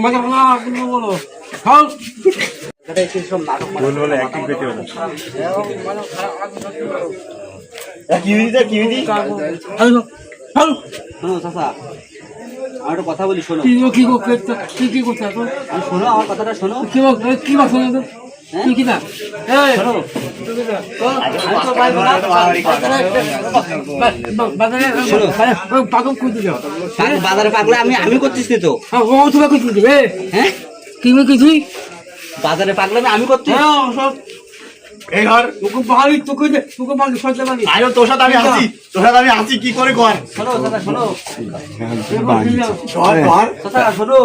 মজা না কিন্তু বলো খাও আমার একটা কথা বলি, শোনো। কি করতে কি করতে শোনো, আমার কথাটা শোনো। কি শোনো তো কি কি না বাজারে পাগলা আমি করতেছি তো। হ্যাঁ কি কিছুই বাজারে পাগলা আমি করছি। এই ঘর তোকে ভালো তোকে ভালো সরতে পারি আয়ো তোর সাথে আমি আছি কি করে কর শোনো দাদা, শোনো কর শোনো,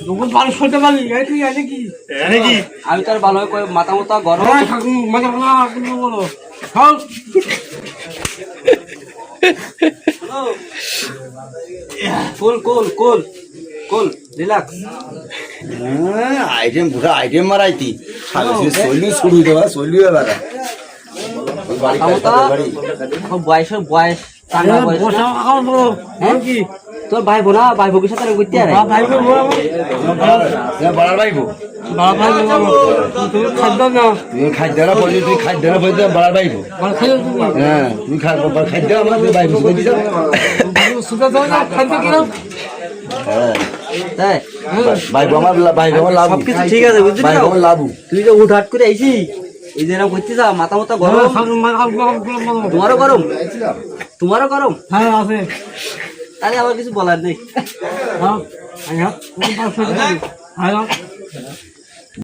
তোকে ভালো সরতে পারি তুই আছে কি কি আমি তো আর ভালো মাথা মতো গরম। মজা না কিন্তু বলো খাও কুল কুল কুল কুল রিল্যাক্স। আইটেম পুরো আইটেম মারাইতি সইলু শুরু দেওয়া সইলু এবার বয়স চাঙ্গা বয়স। হ্যাঁ কি তোর ভাই বোনা ভাই বোনের সাথে ঘুরতে আরে ভাই বড়ার ভাইবো বাবা তুমি খাদ্য না তুই খাদ্যরা বলি তুই খাদ্যরা বলি বড়ার ভাইবো খেয়ে তুমি হ্যাঁ তুই খাদ্য আমরা তুই ভাইবো বুঝি যাও সুদা দাও না খাদ্য কিরম তাই ভাইবো আমার লাভ সবকিছু ঠিক আছে, বুঝলি ভাইবো আমার লাভ তুই যে উঠাট করে আইছি এই যে এরকম করতে যা মাথা মতো গরম। তোমারও গরম, তোমারও গরম। হ্যাঁ আছে তাহলে আমার কিছু বলার নেই। হ্যাঁ